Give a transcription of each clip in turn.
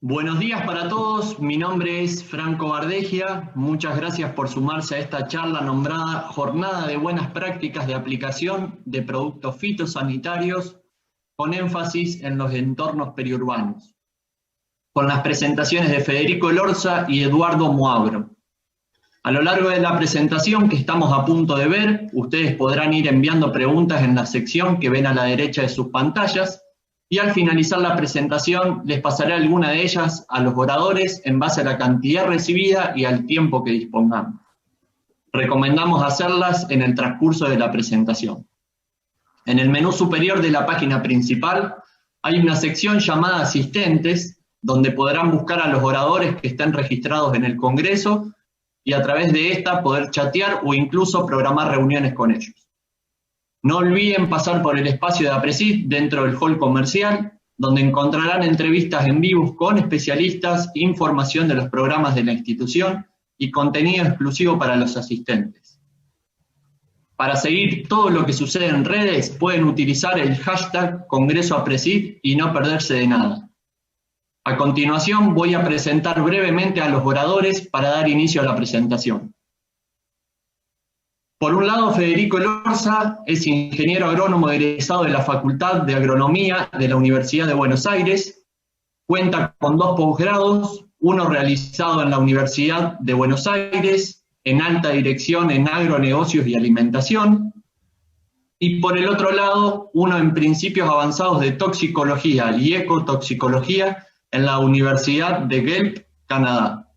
Buenos días para todos, mi nombre es Franco Bardegia. Muchas gracias por sumarse a esta charla nombrada Jornada de Buenas Prácticas de Aplicación de Productos Fitosanitarios con énfasis en los entornos periurbanos, con las presentaciones de Federico Elorza y Eduardo Moabro. A lo largo de la presentación que estamos a punto de ver, ustedes podrán ir enviando preguntas en la sección que ven a la derecha de sus pantallas, y al finalizar la presentación les pasaré alguna de ellas a los oradores en base a la cantidad recibida y al tiempo que dispongamos. Recomendamos hacerlas en el transcurso de la presentación. En el menú superior de la página principal hay una sección llamada Asistentes, donde podrán buscar a los oradores que estén registrados en el Congreso y a través de esta poder chatear o incluso programar reuniones con ellos. No olviden pasar por el espacio de APRESID dentro del hall comercial, donde encontrarán entrevistas en vivo con especialistas, información de los programas de la institución y contenido exclusivo para los asistentes. Para seguir todo lo que sucede en redes, pueden utilizar el hashtag #CongresoAPRESID y no perderse de nada. A continuación voy a presentar brevemente a los oradores para dar inicio a la presentación. Por un lado, Federico Elorza es ingeniero agrónomo egresado de la Facultad de Agronomía de la Universidad de Buenos Aires. Cuenta con 2 posgrados, uno realizado en la Universidad de Buenos Aires, en alta dirección en agronegocios y alimentación. Y por el otro lado, uno en principios avanzados de toxicología y ecotoxicología en la Universidad de Guelph, Canadá.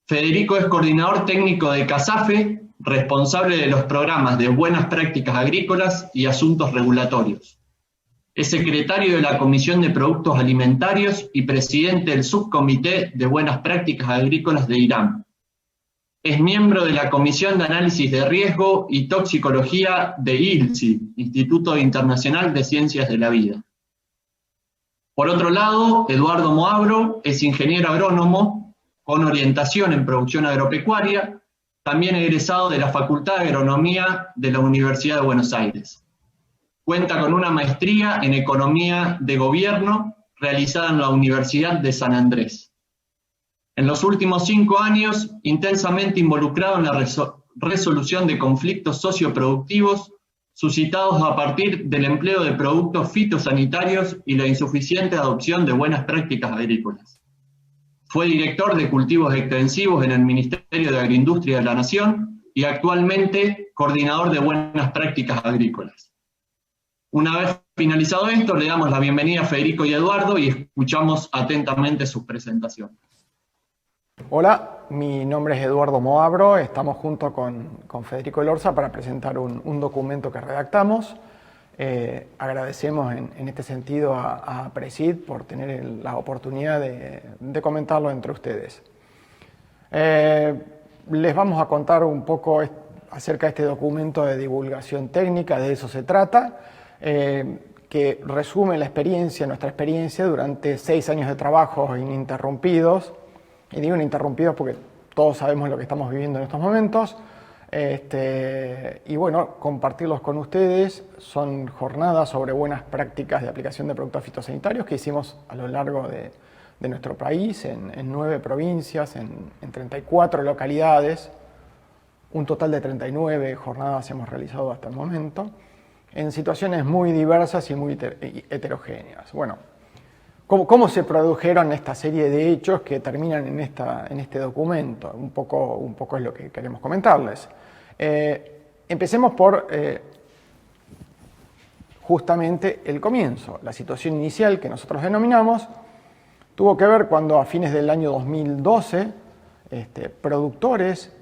Federico es coordinador técnico de CASAFE, responsable de los programas de Buenas Prácticas Agrícolas y Asuntos Regulatorios. Es secretario de la Comisión de Productos Alimentarios y presidente del Subcomité de Buenas Prácticas Agrícolas de Irán. Es miembro de la Comisión de Análisis de Riesgo y Toxicología de ILSI, Instituto Internacional de Ciencias de la Vida. Por otro lado, Eduardo Moabro es ingeniero agrónomo con orientación en producción agropecuaria, también egresado de la Facultad de Agronomía de la Universidad de Buenos Aires. Cuenta con una maestría en Economía de Gobierno realizada en la Universidad de San Andrés. En los últimos 5 años, intensamente involucrado en la resolución de conflictos socioproductivos suscitados a partir del empleo de productos fitosanitarios y la insuficiente adopción de buenas prácticas agrícolas. Fue director de cultivos extensivos en el Ministerio de Agroindustria de la Nación y actualmente coordinador de buenas prácticas agrícolas. Una vez finalizado esto, le damos la bienvenida a Federico y Eduardo y escuchamos atentamente sus presentaciones. Hola, mi nombre es Eduardo Moabro, estamos junto con Federico Elorza para presentar un documento que redactamos. Agradecemos en este sentido a APRESID por tener la oportunidad de comentarlo entre ustedes. Les vamos a contar un poco acerca de este documento de divulgación técnica, de eso se trata, que resume nuestra experiencia durante 6 años de trabajo ininterrumpidos. Y digo ininterrumpidos porque todos sabemos lo que estamos viviendo en estos momentos. Y bueno, compartirlos con ustedes. Son jornadas sobre buenas prácticas de aplicación de productos fitosanitarios que hicimos a lo largo de nuestro país, en 9 provincias, en 34 localidades. Un total de 39 jornadas hemos realizado hasta el momento, en situaciones muy diversas y muy heterogéneas. Bueno, ¿cómo se produjeron esta serie de hechos que terminan en este documento? Un poco es lo que queremos comentarles. Empecemos por justamente el comienzo. La situación inicial que nosotros denominamos tuvo que ver cuando a fines del año 2012 productores,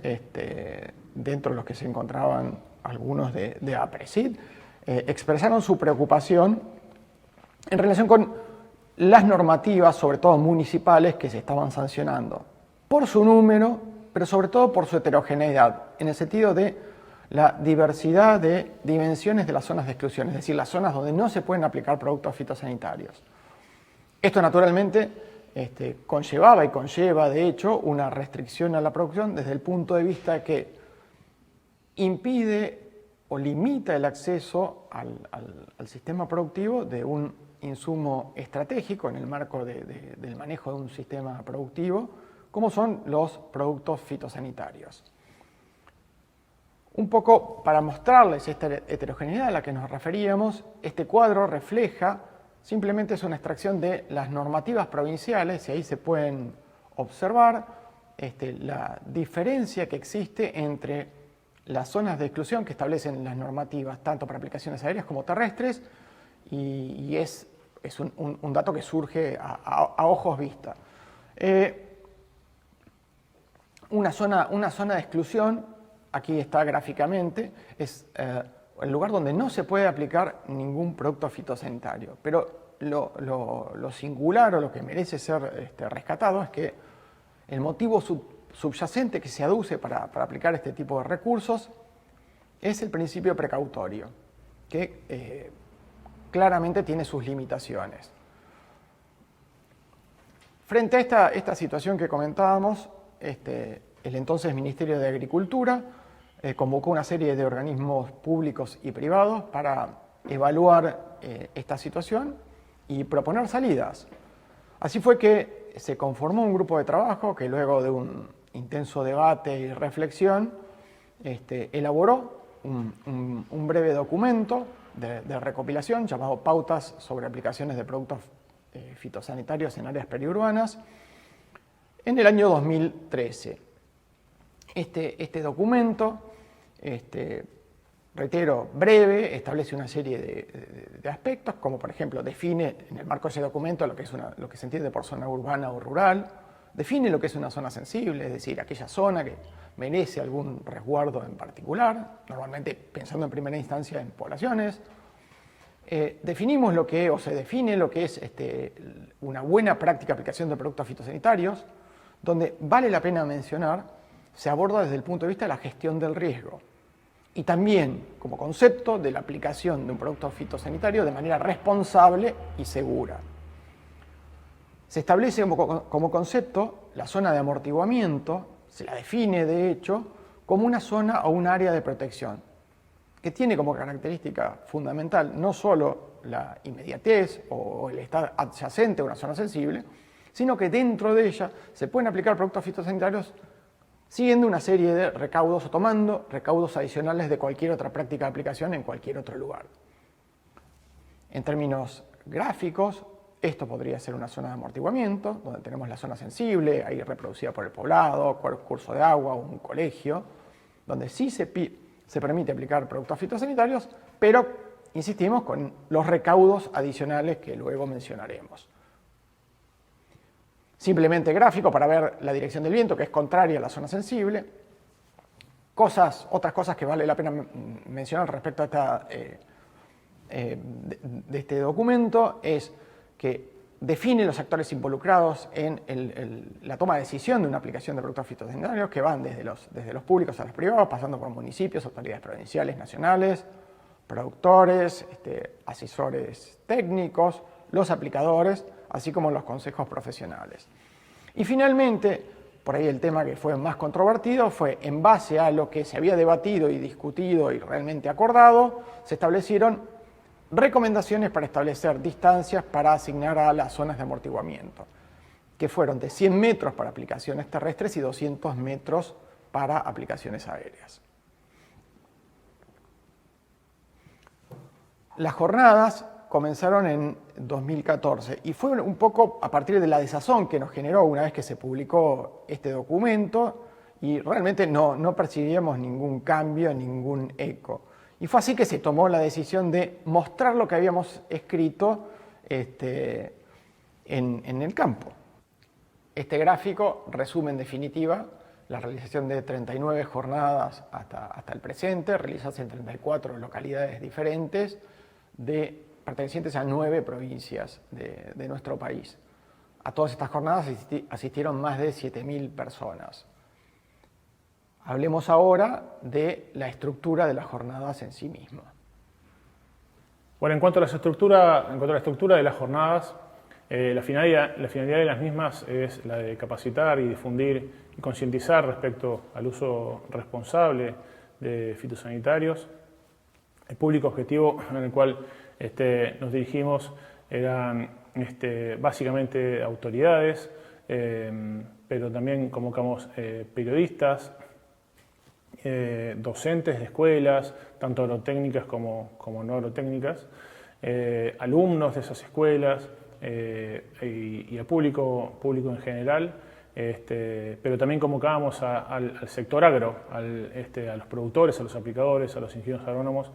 dentro de los que se encontraban algunos de APRESID, expresaron su preocupación en relación con las normativas, sobre todo municipales, que se estaban sancionando por su número, pero sobre todo por su heterogeneidad, en el sentido de la diversidad de dimensiones de las zonas de exclusión, es decir, las zonas donde no se pueden aplicar productos fitosanitarios. Esto naturalmente conllevaba y conlleva, de hecho, una restricción a la producción desde el punto de vista que impide o limita el acceso al sistema productivo de un insumo estratégico en el marco del manejo de un sistema productivo, como son los productos fitosanitarios. Un poco para mostrarles esta heterogeneidad a la que nos referíamos, este cuadro refleja, simplemente es una extracción de las normativas provinciales, y ahí se pueden observar la diferencia que existe entre las zonas de exclusión que establecen las normativas, tanto para aplicaciones aéreas como terrestres, y es un dato que surge a ojos vista. Una zona de exclusión, aquí está gráficamente, es el lugar donde no se puede aplicar ningún producto fitosanitario. Pero lo singular o lo que merece ser rescatado es que el motivo subyacente que se aduce para aplicar este tipo de recursos es el principio precautorio, que claramente tiene sus limitaciones. Frente a esta situación que comentábamos, el entonces Ministerio de Agricultura convocó una serie de organismos públicos y privados para evaluar esta situación y proponer salidas. Así fue que se conformó un grupo de trabajo que luego de un intenso debate y reflexión elaboró un breve documento de recopilación llamado Pautas sobre aplicaciones de productos fitosanitarios en áreas periurbanas en el año 2013. Este documento, reitero, breve, establece una serie de aspectos, como por ejemplo define en el marco de ese documento lo que se entiende por zona urbana o rural, define lo que es una zona sensible, es decir, aquella zona que merece algún resguardo en particular, normalmente pensando en primera instancia en poblaciones. Definimos se define lo que es una buena práctica de aplicación de productos fitosanitarios, donde vale la pena mencionar, se aborda desde el punto de vista de la gestión del riesgo y también como concepto de la aplicación de un producto fitosanitario de manera responsable y segura. Se establece como concepto la zona de amortiguamiento, se la define de hecho como una zona o un área de protección, que tiene como característica fundamental no solo la inmediatez o el estar adyacente a una zona sensible, sino que dentro de ella se pueden aplicar productos fitosanitarios siguiendo una serie de recaudos o tomando recaudos adicionales de cualquier otra práctica de aplicación en cualquier otro lugar. En términos gráficos, esto podría ser una zona de amortiguamiento, donde tenemos la zona sensible, ahí reproducida por el poblado, curso de agua o un colegio, donde sí se permite aplicar productos fitosanitarios, pero insistimos con los recaudos adicionales que luego mencionaremos. Simplemente gráfico para ver la dirección del viento, que es contraria a la zona sensible. Otras cosas que vale la pena mencionar respecto a de este documento es que define los actores involucrados en la toma de decisión de una aplicación de productos fitosanitarios, que van desde los públicos a los privados, pasando por municipios, autoridades provinciales, nacionales, productores, asesores técnicos, los aplicadores, así como los consejos profesionales. Y finalmente, por ahí el tema que fue más controvertido fue, en base a lo que se había debatido y discutido y realmente acordado, se establecieron recomendaciones para establecer distancias para asignar a las zonas de amortiguamiento, que fueron de 100 metros para aplicaciones terrestres y 200 metros para aplicaciones aéreas. Las jornadas comenzaron en 2014 y fue un poco a partir de la desazón que nos generó una vez que se publicó este documento y realmente no percibíamos ningún cambio, ningún eco. Y fue así que se tomó la decisión de mostrar lo que habíamos escrito en el campo. Este gráfico resume en definitiva la realización de 39 jornadas hasta el presente, realizadas en 34 localidades diferentes, pertenecientes a 9 provincias de nuestro país. A todas estas jornadas asistieron más de 7.000 personas. Hablemos ahora de la estructura de las jornadas en sí misma. Bueno, en cuanto a la estructura de las jornadas, la finalidad de las mismas es la de capacitar y difundir y concientizar respecto al uso responsable de fitosanitarios. El público objetivo en el cual nos dirigimos eran básicamente autoridades, pero también convocamos periodistas, docentes de escuelas, tanto agrotécnicas como no agrotécnicas, alumnos de esas escuelas y al público en general, pero también convocábamos al sector agro, a los productores, a los aplicadores, a los ingenieros agrónomos,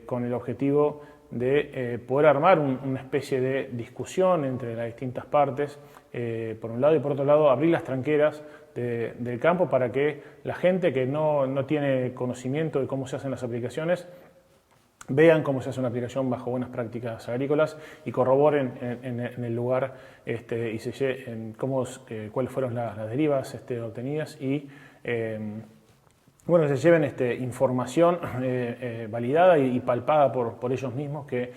con el objetivo de poder armar una especie de discusión entre las distintas partes, por un lado, y por otro lado abrir las tranqueras del campo para que la gente que no tiene conocimiento de cómo se hacen las aplicaciones vean cómo se hace una aplicación bajo buenas prácticas agrícolas y corroboren en el lugar cuáles fueron las derivas obtenidas y se lleven información validada y palpada por ellos mismos, que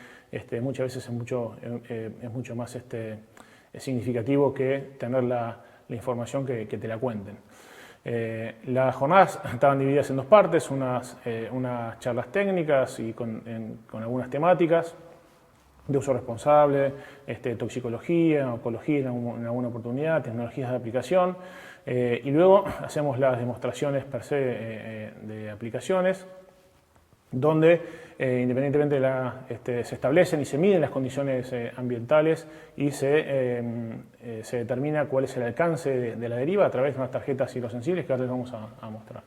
muchas veces es mucho más significativo que tener la información que te la cuenten. Las jornadas estaban divididas en dos partes, unas charlas técnicas y con algunas temáticas de uso responsable, toxicología, oncología en alguna oportunidad, tecnologías de aplicación, y luego hacemos las demostraciones per se de aplicaciones, donde independientemente se establecen y se miden las condiciones ambientales y se determina cuál es el alcance de la deriva a través de unas tarjetas hidrosensibles que ahora les vamos a mostrar.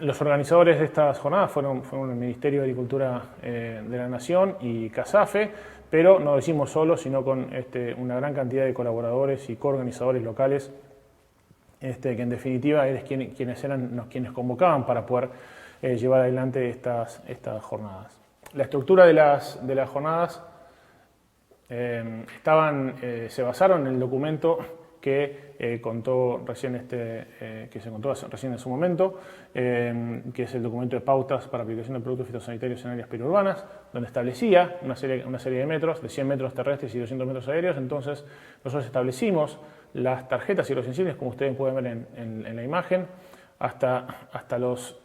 Los organizadores de estas jornadas fueron el Ministerio de Agricultura de la Nación y CASAFE, pero no lo hicimos solos, sino con una gran cantidad de colaboradores y coorganizadores locales, que en definitiva eran quienes convocaban para poder llevar adelante estas jornadas. La estructura de las jornadas se basaron en el documento que contó recién que se contó recién en su momento, que es el documento de pautas para aplicación de productos fitosanitarios en áreas periurbanas, donde establecía una serie de metros, de 100 metros terrestres y 200 metros aéreos. Entonces nosotros establecimos las tarjetas hidrosensibles, como ustedes pueden ver en la imagen, hasta los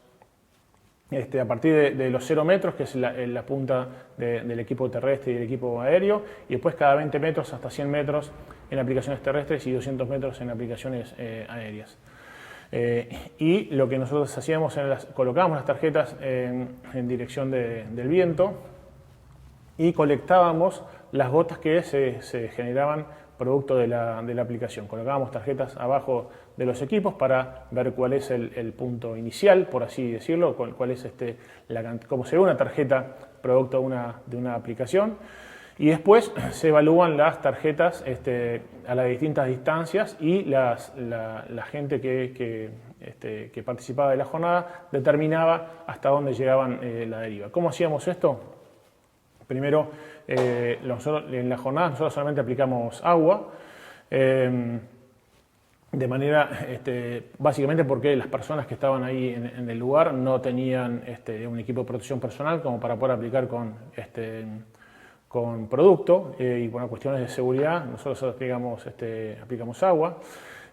a partir de los 0 metros, que es la punta del equipo terrestre y del equipo aéreo, y después cada 20 metros hasta 100 metros en aplicaciones terrestres y 200 metros en aplicaciones aéreas. Y lo que nosotros hacíamos colocábamos las tarjetas en dirección del viento y colectábamos las gotas que se generaban producto de la aplicación. Colocábamos tarjetas abajo de los equipos para ver cuál es el punto inicial, por así decirlo, cuál es cómo se ve una tarjeta producto de una aplicación. Y después se evalúan las tarjetas a las distintas distancias y la gente que participaba de la jornada determinaba hasta dónde llegaban la deriva. ¿Cómo hacíamos esto? Primero, en la jornada nosotros solamente aplicamos agua, de manera, básicamente porque las personas que estaban ahí en el lugar no tenían un equipo de protección personal como para poder aplicar con producto, y por cuestiones de seguridad nosotros aplicamos agua.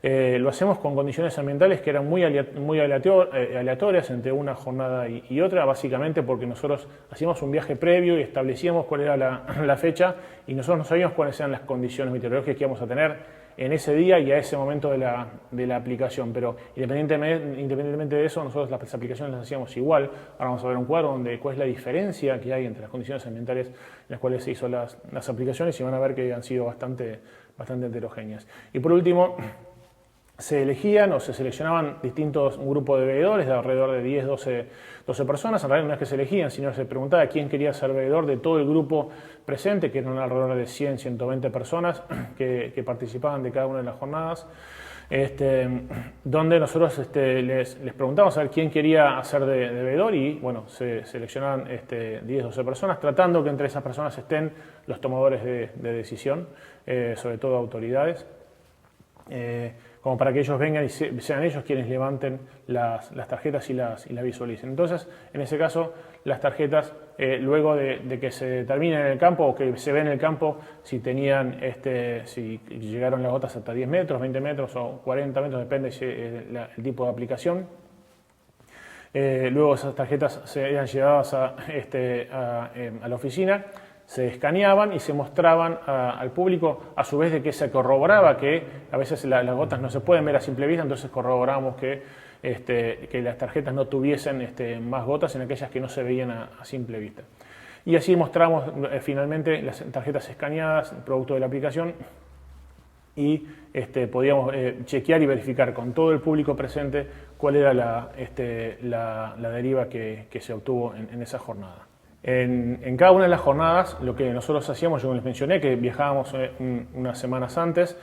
Lo hacemos con condiciones ambientales que eran muy aleatorias entre una jornada y otra, básicamente porque nosotros hacíamos un viaje previo y establecíamos cuál era la fecha, y nosotros no sabíamos cuáles eran las condiciones meteorológicas que íbamos a tener en ese día y a ese momento de la aplicación, pero independientemente de eso, nosotros las aplicaciones las hacíamos igual. Ahora vamos a ver un cuadro donde cuál es la diferencia que hay entre las condiciones ambientales en las cuales se hizo las aplicaciones, y van a ver que han sido bastante heterogéneas. Y por último, se elegían o se seleccionaban un grupo de veedores de alrededor de 10, 12 personas. En realidad no es que se elegían, sino se preguntaba quién quería ser veedor de todo el grupo presente, que eran alrededor de 100, 120 personas que participaban de cada una de las jornadas, donde nosotros les preguntábamos a ver quién quería hacer de veedor, y bueno, se seleccionaban 10, 12 personas, tratando que entre esas personas estén los tomadores de decisión, sobre todo autoridades, como para que ellos vengan y sean ellos quienes levanten las tarjetas y las visualicen. Entonces, en ese caso, las tarjetas, luego de que se determine en el campo o que se ve en el campo si si llegaron las gotas hasta 10 metros, 20 metros o 40 metros, depende el tipo de aplicación. Luego esas tarjetas se eran llevadas a la oficina, se escaneaban y se mostraban al público, a su vez de que se corroboraba que a veces las gotas no se pueden ver a simple vista, entonces corroboramos que las tarjetas no tuviesen más gotas en aquellas que no se veían a simple vista. Y así mostramos finalmente las tarjetas escaneadas, producto de la aplicación, y podíamos chequear y verificar con todo el público presente cuál era la deriva que se obtuvo en esa jornada. En cada una de las jornadas, lo que nosotros hacíamos, yo les mencioné que viajábamos unas semanas antes,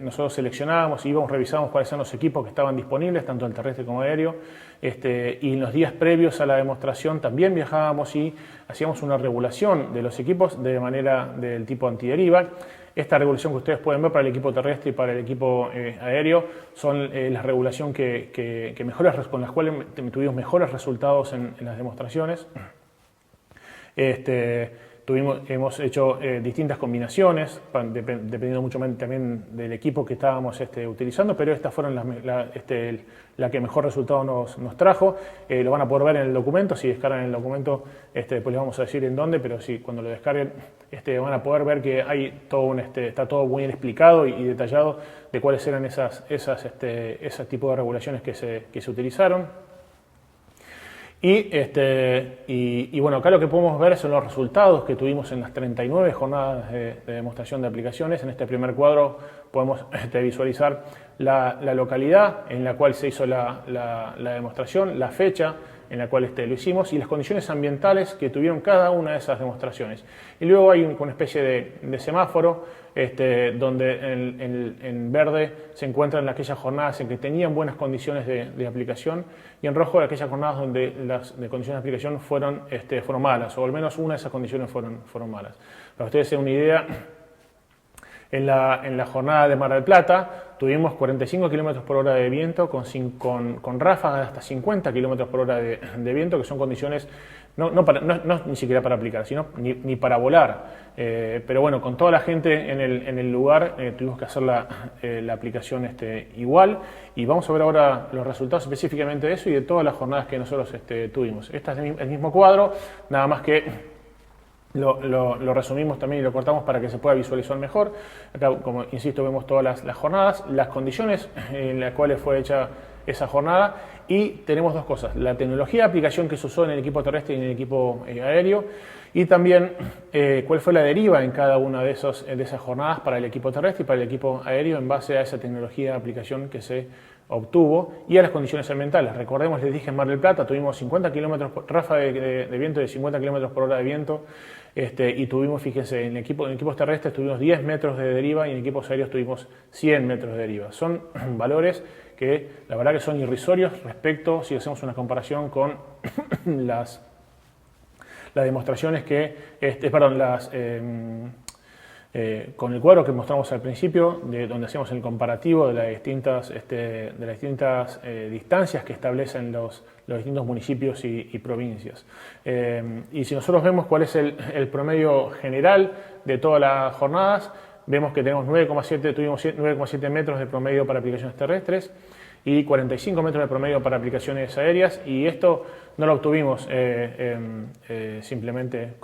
nosotros seleccionábamos, íbamos, revisábamos cuáles eran los equipos que estaban disponibles, tanto el terrestre como aéreo, y en los días previos a la demostración también viajábamos y hacíamos una regulación de los equipos de manera del tipo antideriva. Esta regulación que ustedes pueden ver para el equipo terrestre y para el equipo aéreo son la regulación con las cuales tuvimos mejores resultados en las demostraciones. Hemos hecho distintas combinaciones, dependiendo mucho también del equipo que estábamos utilizando, pero estas fueron la que mejor resultado nos trajo. Lo van a poder ver en el documento. Si descargan el documento, después les vamos a decir en dónde, pero sí, cuando lo descarguen van a poder ver que hay está todo muy bien explicado y detallado de cuáles eran ese tipo de regulaciones que se utilizaron. Y bueno, acá lo que podemos ver son los resultados que tuvimos en las 39 jornadas de demostración de aplicaciones. En este primer cuadro podemos visualizar la localidad en la cual se hizo la demostración, la fecha en la cual lo hicimos y las condiciones ambientales que tuvieron cada una de esas demostraciones. Y luego hay una especie de semáforo donde en verde se encuentran aquellas jornadas en que tenían buenas condiciones de aplicación y en rojo aquellas jornadas donde las condiciones de aplicación fueron malas, o al menos una de esas condiciones fueron malas. Para que ustedes se den una idea, en la jornada de Mar del Plata tuvimos 45 km por hora de viento con ráfagas de hasta 50 km por hora de viento, que son condiciones no ni siquiera para aplicar, sino ni para volar. Pero bueno, con toda la gente en el lugar tuvimos que hacer la aplicación igual, y vamos a ver ahora los resultados específicamente de eso y de todas las jornadas que nosotros tuvimos. Este es el mismo cuadro, nada más que lo resumimos también y lo cortamos para que se pueda visualizar mejor. Acá, como insisto, vemos todas las jornadas, las condiciones en las cuales fue hecha esa jornada, y tenemos dos cosas: la tecnología de aplicación que se usó en el equipo terrestre y en el equipo aéreo, y también cuál fue la deriva en cada una de esas jornadas para el equipo terrestre y para el equipo aéreo en base a esa tecnología de aplicación que se obtuvo y a las condiciones ambientales. Recordemos, les dije, en Mar del Plata tuvimos 50 km ráfaga de viento, de 50 km por hora de viento, y tuvimos, fíjense, en equipos terrestres tuvimos 10 metros de deriva y en equipos aéreos tuvimos 100 metros de deriva. Son valores que la verdad que son irrisorios respecto, si hacemos una comparación con las demostraciones con el cuadro que mostramos al principio, donde hacemos el comparativo de las distintas distancias que establecen los distintos municipios y provincias. Y si nosotros vemos cuál es el promedio general de todas las jornadas, vemos que tuvimos 9,7 metros de promedio para aplicaciones terrestres y 45 metros de promedio para aplicaciones aéreas, y esto no lo obtuvimos simplemente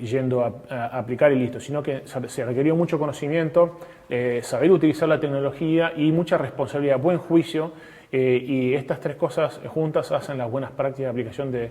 yendo a aplicar y listo, sino que se requirió mucho conocimiento, saber utilizar la tecnología y mucha responsabilidad, buen juicio, y estas tres cosas juntas hacen las buenas prácticas de aplicación de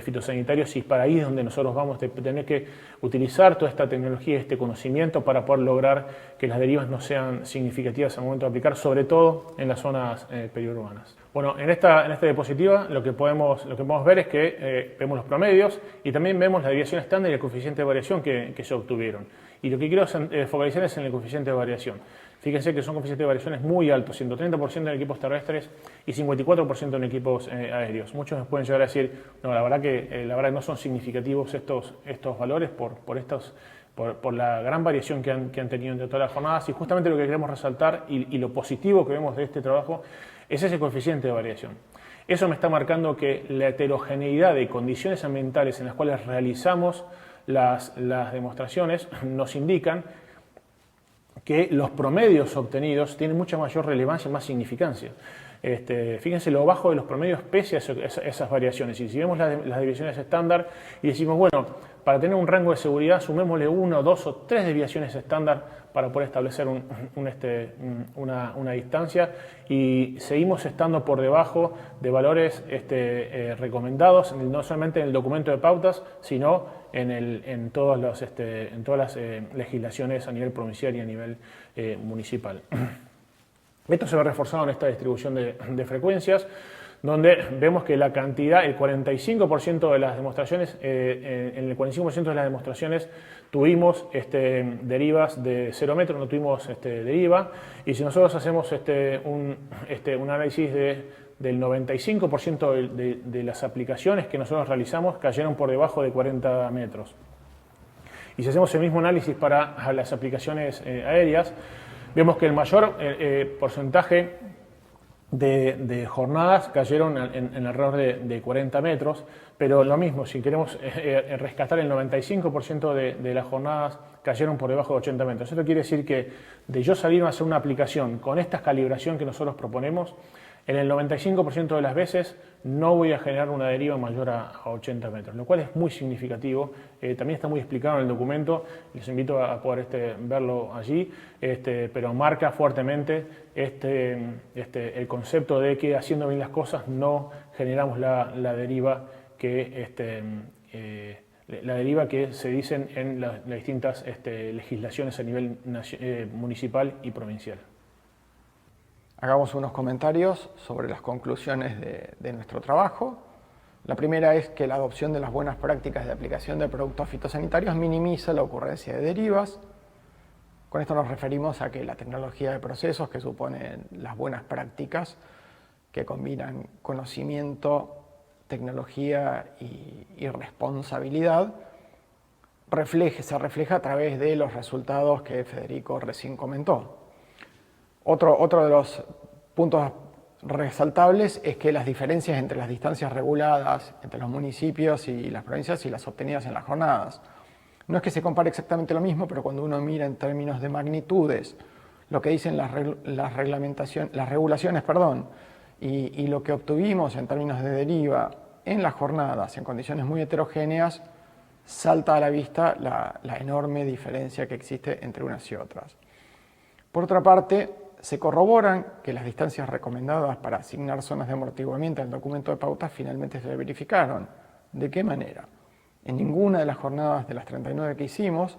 fitosanitarios, y para ahí es donde nosotros vamos a tener que utilizar toda esta tecnología, este conocimiento, para poder lograr que las derivas no sean significativas al momento de aplicar, sobre todo en las zonas periurbanas. Bueno, en esta diapositiva lo que podemos ver es que vemos los promedios y también vemos la desviación estándar y el coeficiente de variación que se obtuvieron. Y lo que quiero focalizar es en el coeficiente de variación. Fíjense que son coeficientes de variaciones muy altos, 130% en equipos terrestres y 54% en equipos aéreos. Muchos nos pueden llegar a decir, no, la verdad que no son significativos estos valores por la gran variación que han tenido entre todas las jornadas, y justamente lo que queremos resaltar y lo positivo que vemos de este trabajo es ese coeficiente de variación. Eso me está marcando que la heterogeneidad de condiciones ambientales en las cuales realizamos las demostraciones nos indican que los promedios obtenidos tienen mucha mayor relevancia y más significancia. Fíjense lo bajo de los promedios pese a esas variaciones. Y si vemos las desviaciones estándar y decimos, bueno, para tener un rango de seguridad sumémosle 1, 2 o 3 desviaciones estándar para poder establecer una distancia, y seguimos estando por debajo de valores recomendados, no solamente en el documento de pautas, sino en todas las legislaciones a nivel provincial y a nivel municipal. Esto se ve reforzado en esta distribución de frecuencias, donde vemos que la cantidad, el 45% de las demostraciones, en el 45% de las demostraciones tuvimos derivas de 0 metros, no tuvimos deriva, y si nosotros hacemos un análisis del 95% de las aplicaciones que nosotros realizamos cayeron por debajo de 40 metros. Y si hacemos el mismo análisis para las aplicaciones aéreas, vemos que el mayor porcentaje de jornadas cayeron en alrededor de 40 metros, pero lo mismo, si queremos rescatar el 95% de las jornadas cayeron por debajo de 80 metros. Esto quiere decir que de yo salir a hacer una aplicación con esta calibración que nosotros proponemos, en el 95% de las veces no voy a generar una deriva mayor a 80 metros, lo cual es muy significativo. También está muy explicado en el documento, les invito a poder verlo allí, pero marca fuertemente el concepto de que haciendo bien las cosas no generamos la deriva que se dicen en las distintas legislaciones a nivel municipal y provincial. Hagamos unos comentarios sobre las conclusiones de nuestro trabajo. La primera es que la adopción de las buenas prácticas de aplicación de productos fitosanitarios minimiza la ocurrencia de derivas. Con esto nos referimos a que la tecnología de procesos, que suponen las buenas prácticas, que combinan conocimiento, tecnología y responsabilidad, se refleja a través de los resultados que Federico recién comentó. Otro de los puntos resaltables es que las diferencias entre las distancias reguladas entre los municipios y las provincias y las obtenidas en las jornadas. No es que se compare exactamente lo mismo, pero cuando uno mira en términos de magnitudes lo que dicen las regulaciones, y lo que obtuvimos en términos de deriva en las jornadas en condiciones muy heterogéneas, salta a la vista la enorme diferencia que existe entre unas y otras. Por otra parte, se corroboran que las distancias recomendadas para asignar zonas de amortiguamiento en el documento de pautas finalmente se verificaron. ¿De qué manera? En ninguna de las jornadas de las 39 que hicimos,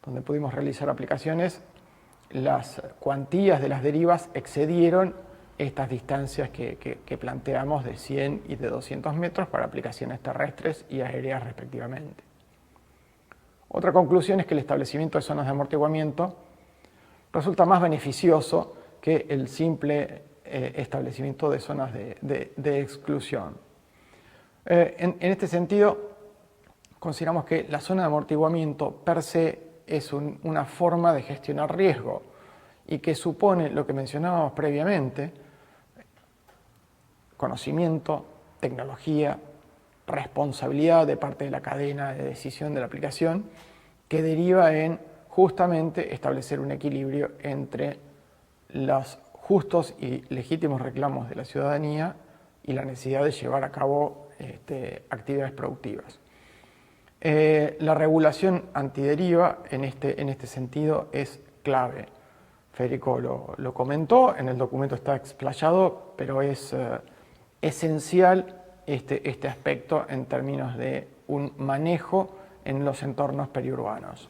donde pudimos realizar aplicaciones, las cuantías de las derivas excedieron estas distancias que planteamos de 100 y de 200 metros para aplicaciones terrestres y aéreas respectivamente. Otra conclusión es que el establecimiento de zonas de amortiguamiento resulta más beneficioso que el simple establecimiento de zonas de exclusión. En este sentido, consideramos que la zona de amortiguamiento per se es una forma de gestionar riesgo y que supone lo que mencionábamos previamente: conocimiento, tecnología, responsabilidad de parte de la cadena de decisión de la aplicación, que deriva en justamente establecer un equilibrio entre los justos y legítimos reclamos de la ciudadanía y la necesidad de llevar a cabo actividades productivas. La regulación antideriva en este sentido es clave. Federico lo comentó, en el documento está explayado, pero es esencial este aspecto en términos de un manejo en los entornos periurbanos.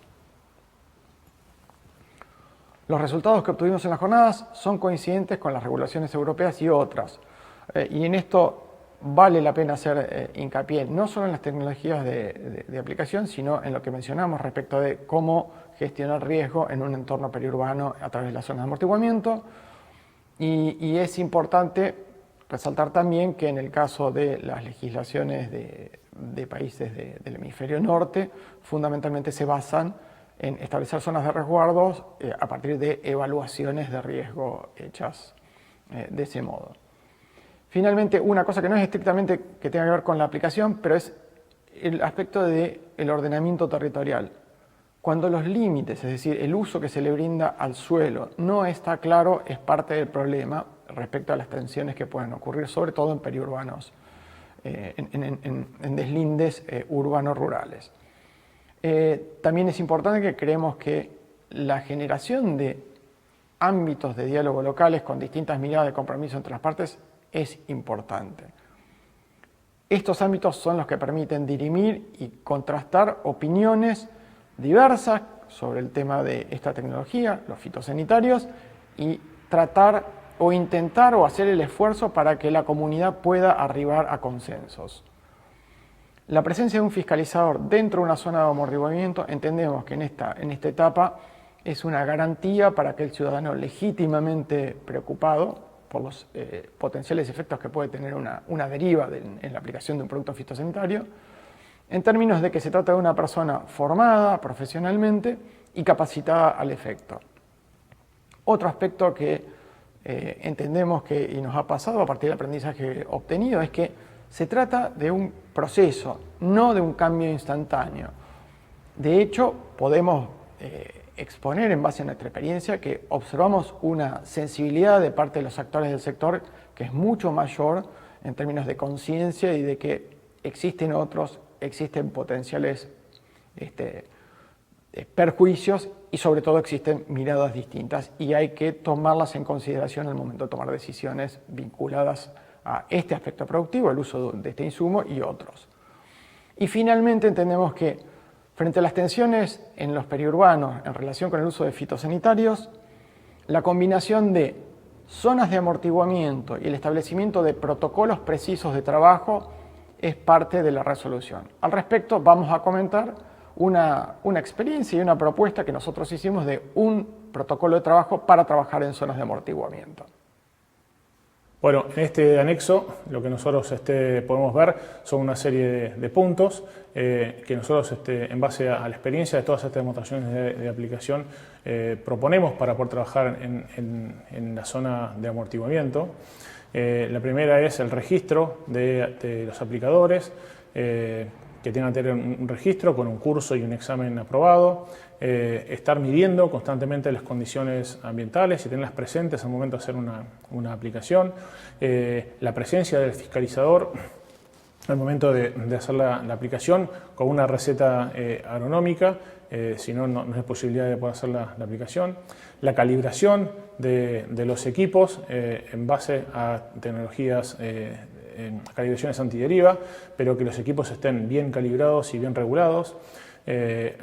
Los resultados que obtuvimos en las jornadas son coincidentes con las regulaciones europeas y otras. Y en esto vale la pena hacer hincapié no solo en las tecnologías de aplicación, sino en lo que mencionamos respecto de cómo gestionar riesgo en un entorno periurbano a través de las zonas de amortiguamiento. Y es importante resaltar también que en el caso de las legislaciones de países del hemisferio norte, fundamentalmente se basan en establecer zonas de resguardos a partir de evaluaciones de riesgo hechas de ese modo. Finalmente, una cosa que no es estrictamente que tenga que ver con la aplicación, pero es el aspecto del ordenamiento territorial. Cuando los límites, es decir, el uso que se le brinda al suelo, no está claro, es parte del problema, respecto a las tensiones que pueden ocurrir, sobre todo en periurbanos, en deslindes urbanos rurales. También es importante que creemos que la generación de ámbitos de diálogo locales con distintas miradas de compromiso entre las partes es importante. Estos ámbitos son los que permiten dirimir y contrastar opiniones diversas sobre el tema de esta tecnología, los fitosanitarios, y tratar o intentar o hacer el esfuerzo para que la comunidad pueda arribar a consensos. La presencia de un fiscalizador dentro de una zona de amortiguamiento entendemos que en esta etapa es una garantía para que el ciudadano legítimamente preocupado por los potenciales efectos que puede tener una deriva en la aplicación de un producto fitosanitario, en términos de que se trata de una persona formada profesionalmente y capacitada al efecto. Otro aspecto que entendemos y nos ha pasado a partir del aprendizaje obtenido es que se trata de un proceso, no de un cambio instantáneo. De hecho, podemos exponer en base a nuestra experiencia que observamos una sensibilidad de parte de los actores del sector que es mucho mayor en términos de conciencia y de que existen potenciales perjuicios y sobre todo existen miradas distintas y hay que tomarlas en consideración al momento de tomar decisiones vinculadas a este aspecto productivo, el uso de este insumo y otros. Y finalmente entendemos que frente a las tensiones en los periurbanos en relación con el uso de fitosanitarios, la combinación de zonas de amortiguamiento y el establecimiento de protocolos precisos de trabajo es parte de la resolución. Al respecto vamos a comentar una experiencia y una propuesta que nosotros hicimos de un protocolo de trabajo para trabajar en zonas de amortiguamiento. Bueno, en este anexo lo que nosotros podemos ver son una serie de puntos que nosotros, en base a la experiencia de todas estas demostraciones de aplicación, proponemos para poder trabajar en la zona de amortiguamiento. La primera es el registro de los aplicadores, que tengan que tener un registro con un curso y un examen aprobado, estar midiendo constantemente las condiciones ambientales y tenerlas presentes al momento de hacer una aplicación, la presencia del fiscalizador al momento de hacer la aplicación con una receta agronómica, si no, no hay posibilidad de poder hacer la aplicación, la calibración de los equipos en base a tecnologías calibraciones antideriva, pero que los equipos estén bien calibrados y bien regulados,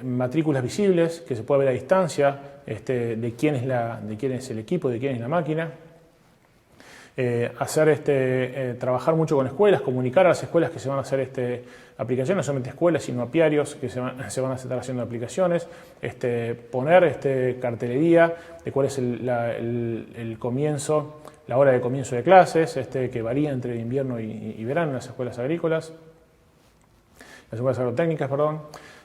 matrículas visibles, que se pueda ver a distancia de quién es el equipo, de quién es la máquina, trabajar mucho con escuelas, comunicar a las escuelas que se van a hacer aplicaciones, no solamente escuelas, sino apiarios que se van a estar haciendo aplicaciones, poner cartelería de cuál es el comienzo, la hora de comienzo de clases, que varía entre invierno y verano en las escuelas agrícolas, las escuelas agrotécnicas, perdón.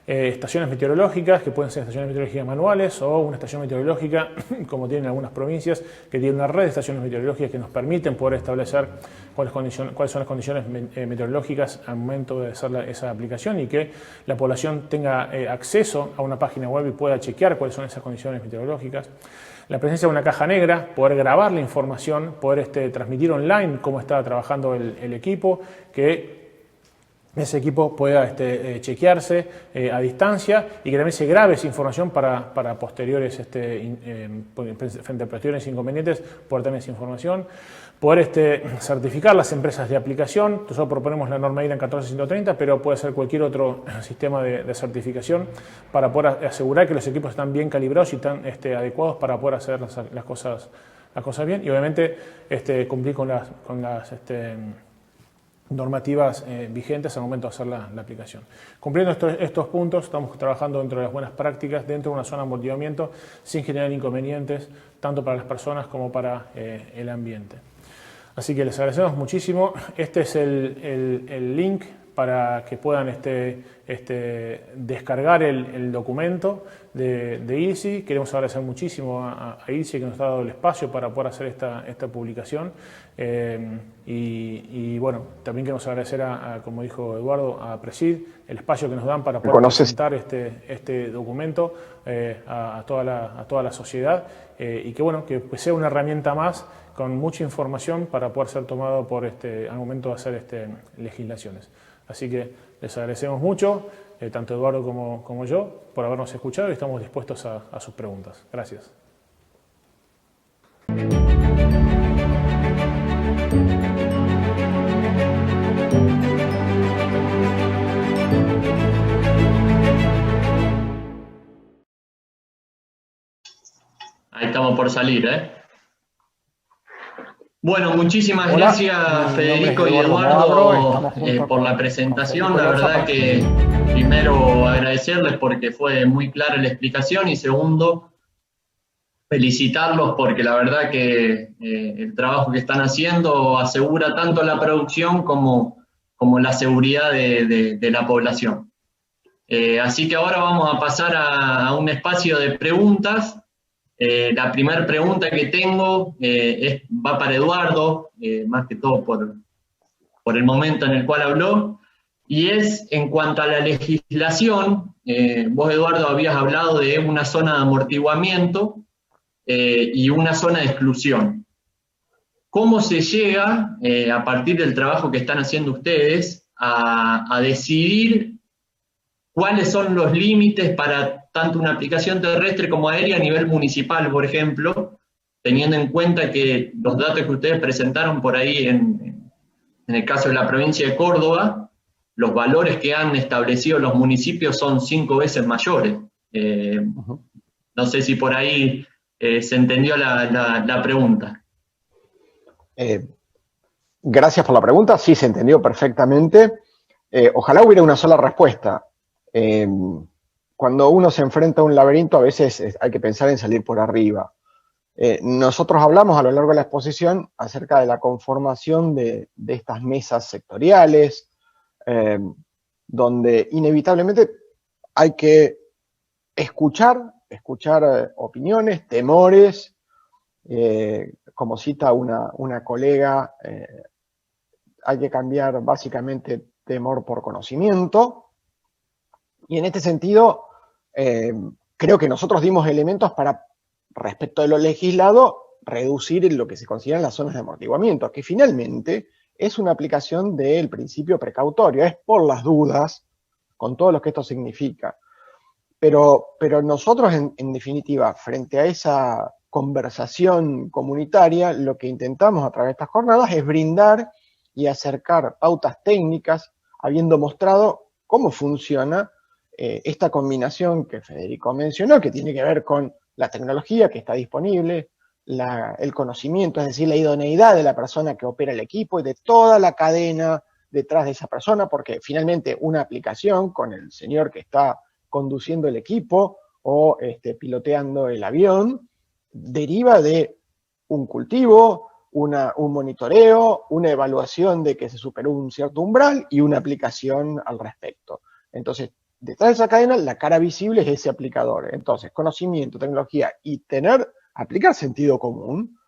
Estaciones meteorológicas, que pueden ser estaciones meteorológicas manuales o una estación meteorológica, como tienen algunas provincias, que tienen una red de estaciones meteorológicas que nos permiten poder establecer cuáles son las condiciones meteorológicas al momento de hacer esa aplicación y que la población tenga acceso a una página web y pueda chequear cuáles son esas condiciones meteorológicas. La presencia de una caja negra, poder grabar la información, poder transmitir online cómo está trabajando el equipo, que ese equipo pueda chequearse a distancia y que también se grabe esa información para posteriores, frente a posteriores inconvenientes, poder tener esa información. Poder certificar las empresas de aplicación. Nosotros proponemos la norma IRAN 14130, pero puede ser cualquier otro sistema de certificación para poder asegurar que los equipos están bien calibrados y están adecuados para poder hacer las cosas bien. Y obviamente cumplir con las normativas vigentes al momento de hacer la aplicación. Cumpliendo estos puntos, estamos trabajando dentro de las buenas prácticas, dentro de una zona de amortiguamiento, sin generar inconvenientes, tanto para las personas como para el ambiente. Así que les agradecemos muchísimo. Este es el link para que puedan descargar el documento de ILSI. Queremos agradecer muchísimo a ILSI que nos ha dado el espacio para poder hacer esta publicación. Y bueno, también queremos agradecer como dijo Eduardo, a Presid, el espacio que nos dan para poder presentar este documento a toda la sociedad y que bueno, que sea una herramienta más con mucha información para poder ser tomado al momento de hacer legislaciones. Así que les agradecemos mucho, tanto Eduardo como yo, por habernos escuchado y estamos dispuestos a sus preguntas. Gracias. Ahí estamos por salir, Bueno, muchísimas gracias Federico y Eduardo por la presentación. La verdad que primero agradecerles porque fue muy clara la explicación y segundo felicitarlos porque la verdad que el trabajo que están haciendo asegura tanto la producción como la seguridad de la población. Así que ahora vamos a pasar a un espacio de preguntas. La primera pregunta que tengo va para Eduardo, más que todo por el momento en el cual habló, y es en cuanto a la legislación. Vos, Eduardo, habías hablado de una zona de amortiguamiento y una zona de exclusión. ¿Cómo se llega, a partir del trabajo que están haciendo ustedes, a decidir cuáles son los límites para tanto una aplicación terrestre como aérea a nivel municipal, por ejemplo, teniendo en cuenta que los datos que ustedes presentaron por ahí en el caso de la provincia de Córdoba, los valores que han establecido los municipios son 5 veces mayores? No sé si por ahí se entendió la pregunta. Gracias por la pregunta, sí se entendió perfectamente. Ojalá hubiera una sola respuesta. Cuando uno se enfrenta a un laberinto, a veces hay que pensar en salir por arriba. Nosotros hablamos a lo largo de la exposición acerca de la conformación de estas mesas sectoriales, donde inevitablemente hay que escuchar opiniones, temores, como cita una colega, hay que cambiar básicamente temor por conocimiento. Y en este sentido, creo que nosotros dimos elementos para, respecto de lo legislado, reducir lo que se consideran las zonas de amortiguamiento, que finalmente es una aplicación del principio precautorio, es por las dudas, con todo lo que esto significa. Pero nosotros, en definitiva, frente a esa conversación comunitaria, lo que intentamos a través de estas jornadas es brindar y acercar pautas técnicas, habiendo mostrado cómo funciona esta combinación que Federico mencionó, que tiene que ver con la tecnología que está disponible, el conocimiento, es decir, la idoneidad de la persona que opera el equipo y de toda la cadena detrás de esa persona, porque finalmente una aplicación con el señor que está conduciendo el equipo o piloteando el avión, deriva de un cultivo, un monitoreo, una evaluación de que se superó un cierto umbral y una aplicación al respecto. Entonces, detrás de esa cadena, la cara visible es ese aplicador. Entonces, conocimiento, tecnología y aplicar sentido común,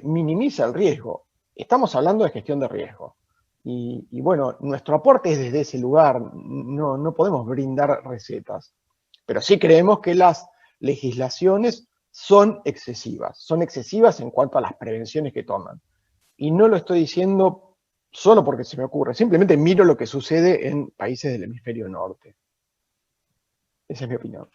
minimiza el riesgo. Estamos hablando de gestión de riesgo. Y bueno, nuestro aporte es desde ese lugar, no podemos brindar recetas. Pero sí creemos que las legislaciones son excesivas en cuanto a las prevenciones que toman. Y no lo estoy diciendo solo porque se me ocurre, simplemente miro lo que sucede en países del hemisferio norte. Esa es mi opinión.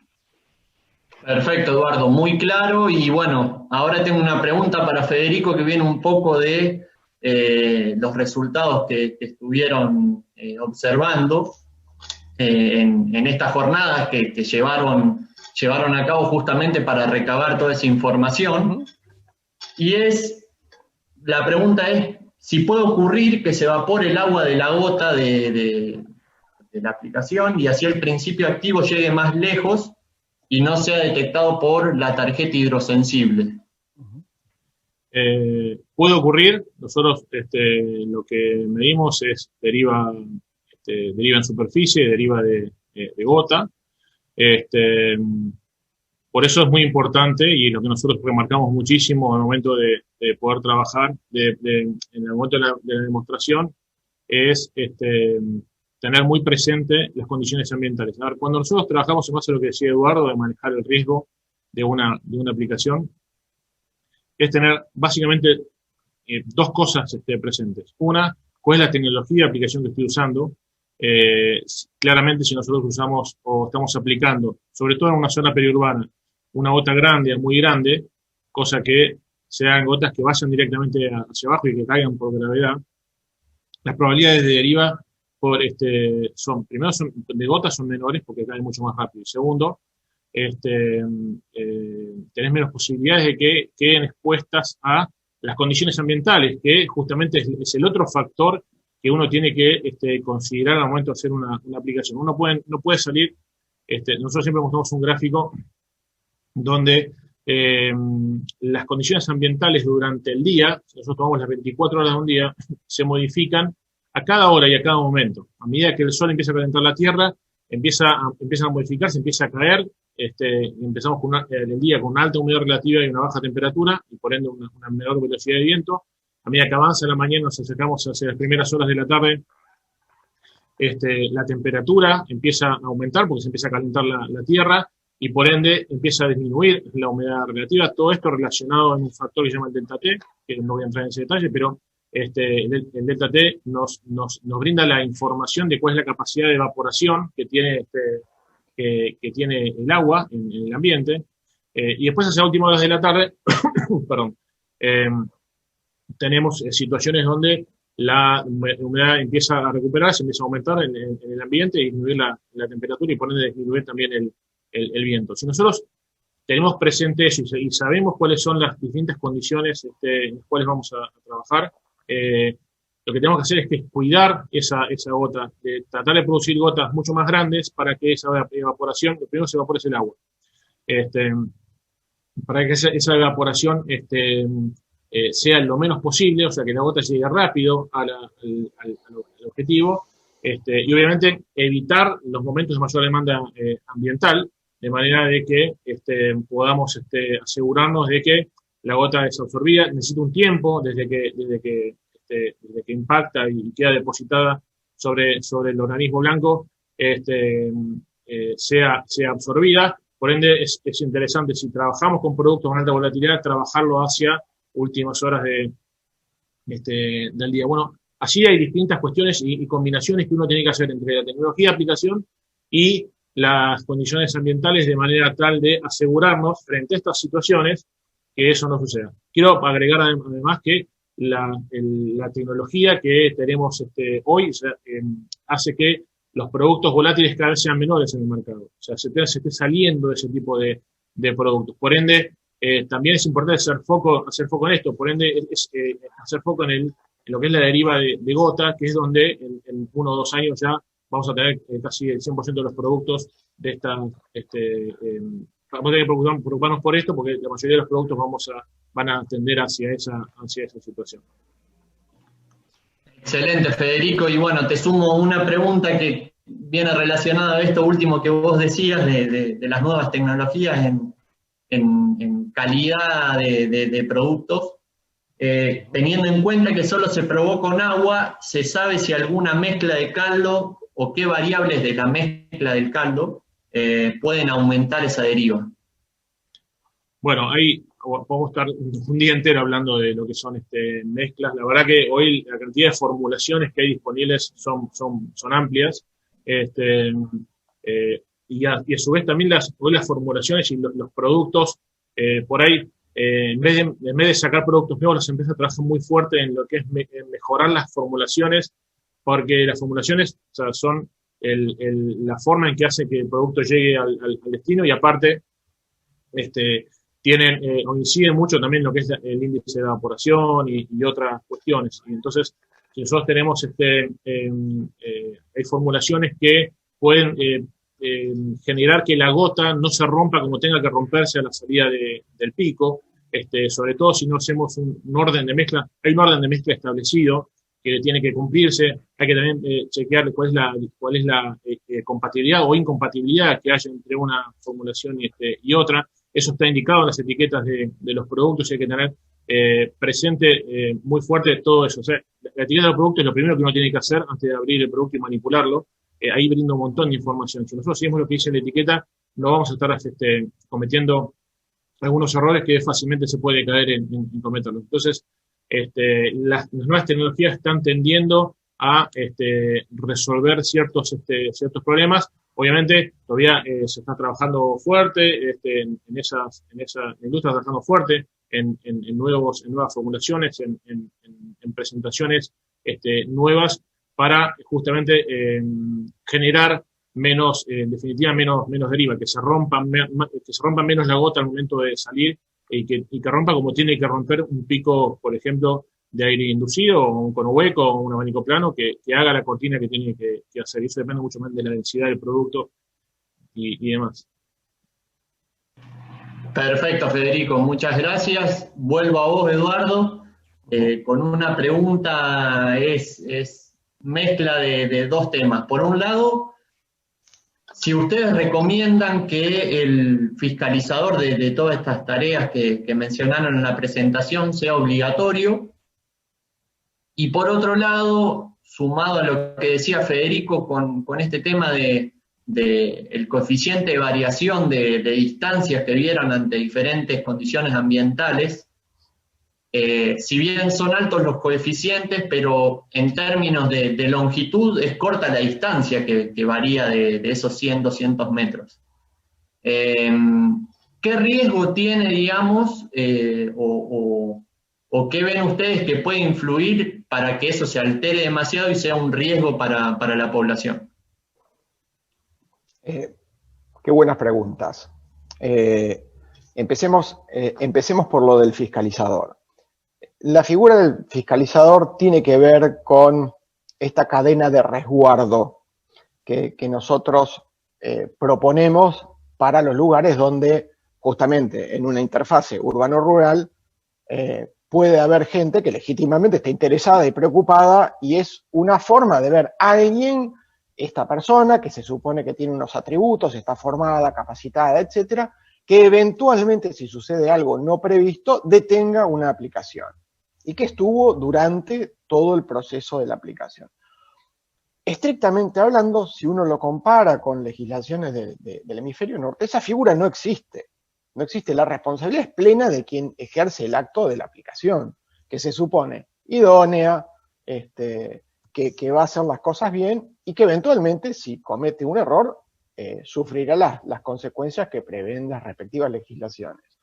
Perfecto, Eduardo, muy claro. Y bueno, ahora tengo una pregunta para Federico que viene un poco de los resultados que estuvieron observando en estas jornadas que llevaron a cabo justamente para recabar toda esa información. Y la pregunta es si puede ocurrir que se evapore el agua de la gota de la aplicación y así el principio activo llegue más lejos y no sea detectado por la tarjeta hidrosensible. Puede ocurrir. Nosotros lo que medimos es deriva en superficie, deriva de gota. Por eso es muy importante, y lo que nosotros remarcamos muchísimo al momento de poder trabajar, en el momento de la demostración, es tener muy presente las condiciones ambientales. A ver, cuando nosotros trabajamos en base a lo que decía Eduardo, de manejar el riesgo de una aplicación, es tener básicamente dos cosas presentes. Una, ¿cuál es la tecnología de aplicación que estoy usando? Claramente, si nosotros usamos o estamos aplicando, sobre todo en una zona periurbana, una gota grande, muy grande, cosa que sean gotas que vayan directamente hacia abajo y que caigan por gravedad, las probabilidades de deriva primero de gotas son menores porque caen mucho más rápido. Y segundo, tenés menos posibilidades de que queden expuestas a las condiciones ambientales, que justamente es el otro factor que uno tiene que considerar al momento de hacer una aplicación. Uno no puede salir, nosotros siempre mostramos un gráfico donde las condiciones ambientales durante el día, si nosotros tomamos las 24 horas de un día, se modifican a cada hora y a cada momento. A medida que el sol empieza a calentar la tierra, empiezan a modificarse, empieza a caer, empezamos el día con una alta humedad relativa y una baja temperatura, y por ende una menor velocidad de viento. A medida que avanza la mañana, nos acercamos hacia las primeras horas de la tarde, la temperatura empieza a aumentar porque se empieza a calentar la tierra, y por ende empieza a disminuir la humedad relativa. Todo esto relacionado en un factor que se llama el delta T, que no voy a entrar en ese detalle, pero el delta T nos brinda la información de cuál es la capacidad de evaporación que tiene, que tiene el agua en el ambiente. Y después, hacia últimas horas de la tarde, perdón, tenemos situaciones donde la humedad empieza a recuperarse, empieza a aumentar en el ambiente y disminuir la temperatura, y por ende disminuir también el viento. Si nosotros tenemos presente eso y sabemos cuáles son las distintas condiciones en las cuales vamos a trabajar, lo que tenemos que hacer es cuidar esa gota, tratar de producir gotas mucho más grandes para que esa evaporación, lo primero que se evapore es el agua, para que esa evaporación sea lo menos posible, o sea, que la gota llegue rápido al objetivo, y obviamente evitar los momentos de mayor demanda ambiental, de manera de que podamos asegurarnos de que la gota es absorbida. Necesita un tiempo desde que impacta y queda depositada sobre el organismo blanco, sea absorbida. Por ende, es interesante, si trabajamos con productos con alta volatilidad, trabajarlo hacia últimas horas del día. Bueno, así hay distintas cuestiones y combinaciones que uno tiene que hacer entre la tecnología de aplicación y las condiciones ambientales, de manera tal de asegurarnos frente a estas situaciones que eso no suceda. Quiero agregar además que la tecnología que tenemos hoy hace que los productos volátiles cada vez sean menores en el mercado. O sea, se esté saliendo de ese tipo de productos. Por ende, también es importante hacer foco en esto. Por ende, hacer foco en lo que es la deriva de gota, que es donde en 1 o 2 años ya vamos a tener casi el 100% de los productos de esta. Vamos a tener que preocuparnos por esto, porque la mayoría de los productos van a tender hacia esa situación. Excelente, Federico. Y bueno, te sumo una pregunta que viene relacionada a esto último que vos decías de las nuevas tecnologías en calidad de productos. Teniendo en cuenta que solo se probó con agua, ¿se sabe si alguna mezcla de caldo o qué variables de la mezcla del caldo pueden aumentar esa deriva? Bueno, ahí podemos estar un día entero hablando de lo que son mezclas. La verdad que hoy la cantidad de formulaciones que hay disponibles son amplias. Y a su vez también hoy las formulaciones y los productos, por ahí, en vez de sacar productos nuevos, las empresas trabajan muy fuerte en lo que es mejorar las formulaciones, porque las formulaciones, o sea, son la forma en que hace que el producto llegue al destino, y aparte tienen o inciden mucho también lo que es el índice de evaporación y otras cuestiones. Y entonces, si nosotros tenemos hay formulaciones que pueden generar que la gota no se rompa como tenga que romperse a la salida del pico, sobre todo si no hacemos un orden de mezcla. Hay un orden de mezcla establecido que tiene que cumplirse. Hay que también chequear cuál es la compatibilidad o incompatibilidad que haya entre una formulación y otra. Eso está indicado en las etiquetas de los productos, y hay que tener presente muy fuerte todo eso. O sea, la etiqueta del producto es lo primero que uno tiene que hacer antes de abrir el producto y manipularlo. Ahí brinda un montón de información. Si nosotros seguimos lo que dice la etiqueta, no vamos a estar cometiendo algunos errores que fácilmente se puede caer en cometerlos. Entonces, las nuevas tecnologías están tendiendo a resolver ciertos problemas. Obviamente, todavía se está trabajando fuerte en esa industria, está trabajando fuerte en nuevas formulaciones, en presentaciones nuevas para justamente generar menos, en definitiva, menos deriva, que se rompa menos la gota al momento de salir y que rompa como tiene que romper un pico, por ejemplo, de aire inducido, o un cono hueco, o un abanico plano, que haga la cortina que tiene que hacer. Y eso depende mucho más de la densidad del producto y demás. Perfecto, Federico, muchas gracias. Vuelvo a vos, Eduardo, con una pregunta, es mezcla de dos temas. Por un lado, si ustedes recomiendan que el fiscalizador de todas estas tareas que mencionaron en la presentación sea obligatorio, y por otro lado, sumado a lo que decía Federico con este tema de el coeficiente de variación de distancias que vieron ante diferentes condiciones ambientales, si bien son altos los coeficientes, pero en términos de longitud es corta la distancia que varía de esos 100, 200 metros. ¿Qué riesgo tiene, digamos, o qué ven ustedes que puede influir para que eso se altere demasiado y sea un riesgo para la población? Qué buenas preguntas. Empecemos por lo del fiscalizador. La figura del fiscalizador tiene que ver con esta cadena de resguardo que nosotros proponemos para los lugares donde justamente en una interfase urbano-rural puede haber gente que legítimamente está interesada y preocupada, y es una forma de ver a alguien, esta persona que se supone que tiene unos atributos, está formada, capacitada, etcétera, que eventualmente, si sucede algo no previsto, detenga una aplicación y que estuvo durante todo el proceso de la aplicación. Estrictamente hablando, si uno lo compara con legislaciones del hemisferio norte, esa figura no existe. No existe. La responsabilidad es plena de quien ejerce el acto de la aplicación, que se supone idónea, que va a hacer las cosas bien y que eventualmente, si comete un error, sufrirá las consecuencias que prevén las respectivas legislaciones.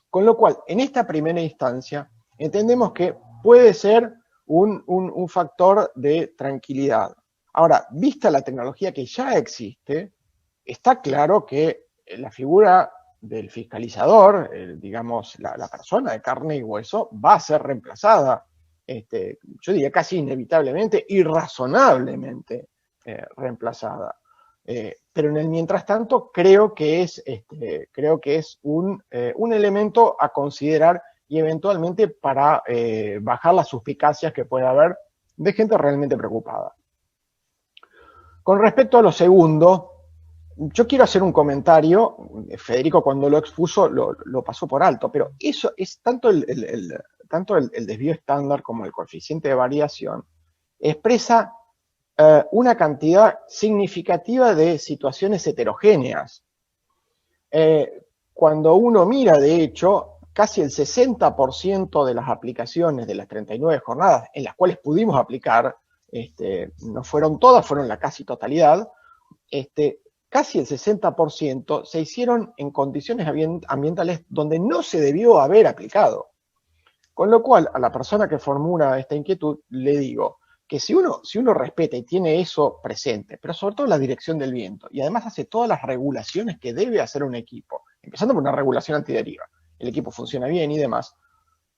Con lo cual, en esta primera instancia, entendemos que puede ser un factor de tranquilidad. Ahora, vista la tecnología que ya existe, está claro que la figura del fiscalizador, digamos, la persona de carne y hueso, va a ser reemplazada, yo diría casi inevitablemente, irrazonablemente reemplazada. Pero en el mientras tanto creo que es un elemento a considerar y eventualmente para bajar las suspicacias que pueda haber de gente realmente preocupada. Con respecto a lo segundo, yo quiero hacer un comentario. Federico, cuando lo expuso lo pasó por alto, pero eso es tanto el desvío estándar como el coeficiente de variación expresa una cantidad significativa de situaciones heterogéneas. Cuando uno mira, de hecho, casi el 60% de las aplicaciones de las 39 jornadas en las cuales pudimos aplicar, no fueron todas, fueron la casi totalidad, casi el 60% se hicieron en condiciones ambientales donde no se debió haber aplicado. Con lo cual, a la persona que formula esta inquietud, le digo que si uno respeta y tiene eso presente, pero sobre todo la dirección del viento, y además hace todas las regulaciones que debe hacer un equipo, empezando por una regulación antideriva, el equipo funciona bien y demás,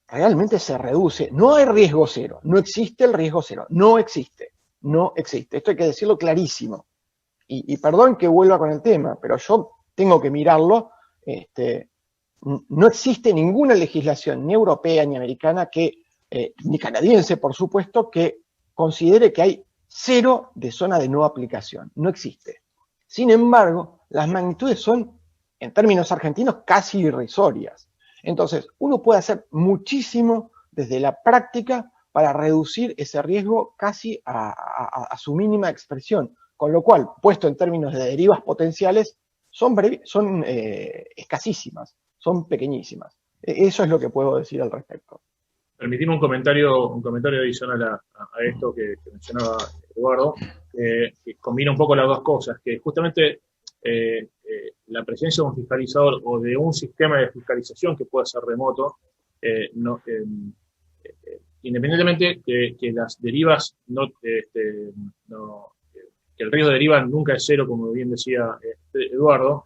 realmente se reduce. No hay riesgo cero, no existe el riesgo cero, no existe. Esto hay que decirlo clarísimo. Y perdón que vuelva con el tema, pero yo tengo que mirarlo. No existe ninguna legislación, ni europea, ni americana, ni canadiense, por supuesto, que considere que hay cero de zona de no aplicación. No existe. Sin embargo, las magnitudes son, en términos argentinos, casi irrisorias. Entonces, uno puede hacer muchísimo desde la práctica para reducir ese riesgo casi a su mínima expresión. Con lo cual, puesto en términos de derivas potenciales, son escasísimas, son pequeñísimas. Eso es lo que puedo decir al respecto. Permitime un comentario adicional a esto que mencionaba Eduardo, que combina un poco las dos cosas, que justamente la presencia de un fiscalizador o de un sistema de fiscalización que pueda ser remoto, independientemente que las derivas que el riesgo de deriva nunca es cero, como bien decía Eduardo,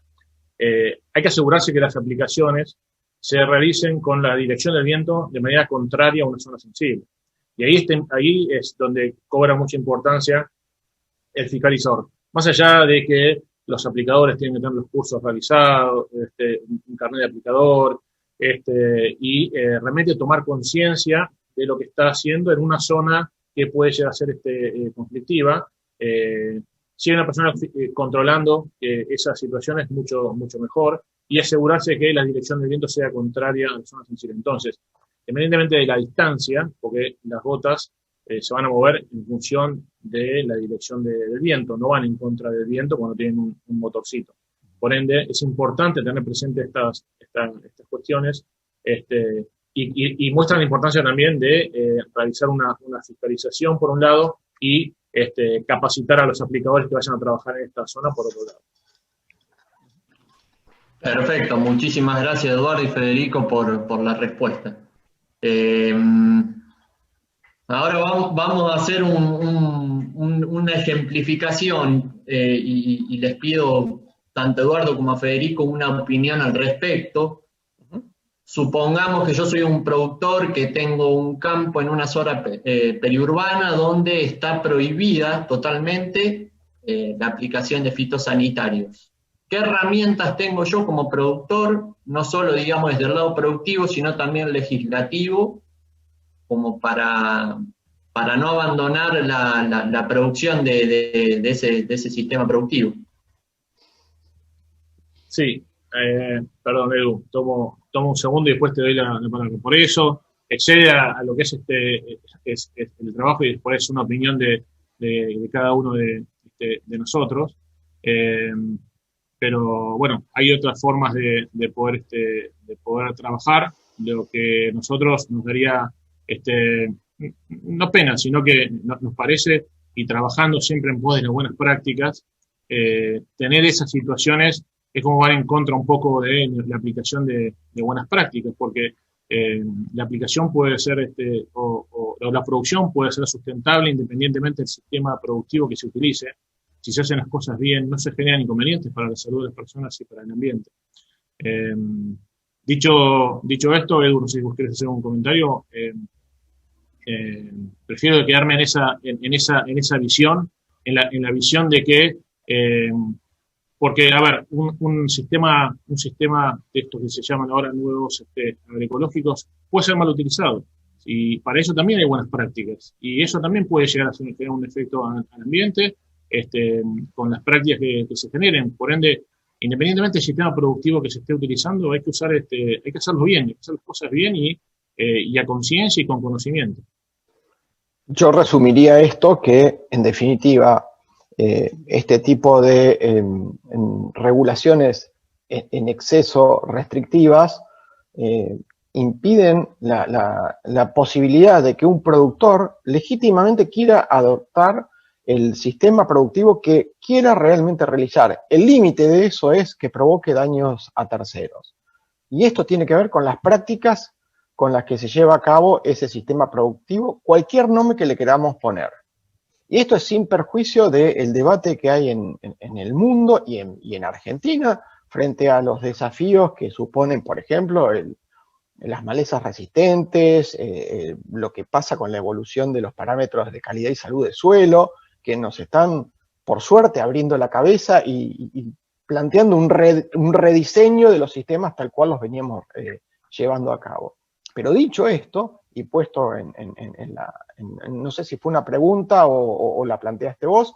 hay que asegurarse que las aplicaciones se realicen con la dirección del viento de manera contraria a una zona sensible. Y ahí es donde cobra mucha importancia el fiscalizador. Más allá de que los aplicadores tienen que tener los cursos realizados, un carnet de aplicador, y realmente tomar conciencia de lo que está haciendo en una zona que puede llegar a ser conflictiva. Si hay una persona controlando esa situación es mucho, mucho mejor, y asegurarse que la dirección del viento sea contraria a la zona sensible. Entonces, independientemente de la distancia, porque las gotas se van a mover en función de la dirección del viento, no van en contra del viento cuando tienen un motorcito. Por ende, es importante tener presente estas cuestiones y muestran la importancia también de realizar una fiscalización por un lado y capacitar a los aplicadores que vayan a trabajar en esta zona por otro lado. Perfecto, muchísimas gracias Eduardo y Federico por la respuesta. Ahora vamos a hacer una ejemplificación y les pido tanto a Eduardo como a Federico una opinión al respecto. Supongamos que yo soy un productor que tengo un campo en una zona periurbana donde está prohibida totalmente la aplicación de fitosanitarios. ¿Qué herramientas tengo yo como productor, no solo digamos desde el lado productivo, sino también legislativo, como para no abandonar la producción de ese sistema productivo? Sí, perdón Edu, tomo un segundo y después te doy la palabra. Por eso, excede a lo que es el trabajo y después es una opinión de cada uno de nosotros. Pero bueno, hay otras formas de poder trabajar. Lo que nosotros nos daría, no pena, sino que nos parece, y trabajando siempre en pos de las buenas prácticas, tener esas situaciones es como van en contra un poco de la aplicación de buenas prácticas, porque la aplicación puede ser, o la producción puede ser sustentable independientemente del sistema productivo que se utilice. Si se hacen las cosas bien, no se generan inconvenientes para la salud de las personas y para el ambiente. Dicho esto, Edu, no sé si vos querés hacer un comentario. Prefiero quedarme en esa visión, en la visión de que, porque, a ver, un sistema de estos que se llaman ahora nuevos agroecológicos puede ser mal utilizado. Y para eso también hay buenas prácticas. Y eso también puede llegar a tener un efecto al ambiente, con las prácticas que se generen. Por ende, independientemente del sistema productivo que se esté utilizando, hay que hacerlo bien, hay que hacer las cosas bien y a conciencia y con conocimiento. Yo resumiría esto que, en definitiva, este tipo de regulaciones en exceso restrictivas impiden la posibilidad de que un productor legítimamente quiera adoptar el sistema productivo que quiera realmente realizar. El límite de eso es que provoque daños a terceros. Y esto tiene que ver con las prácticas con las que se lleva a cabo ese sistema productivo, cualquier nombre que le queramos poner. Y esto es sin perjuicio del debate que hay en el mundo y en Argentina frente a los desafíos que suponen, por ejemplo, las malezas resistentes, lo que pasa con la evolución de los parámetros de calidad y salud del suelo, que nos están, por suerte, abriendo la cabeza y planteando un rediseño de los sistemas tal cual los veníamos llevando a cabo. Pero dicho esto, y puesto no sé si fue una pregunta o la planteaste vos,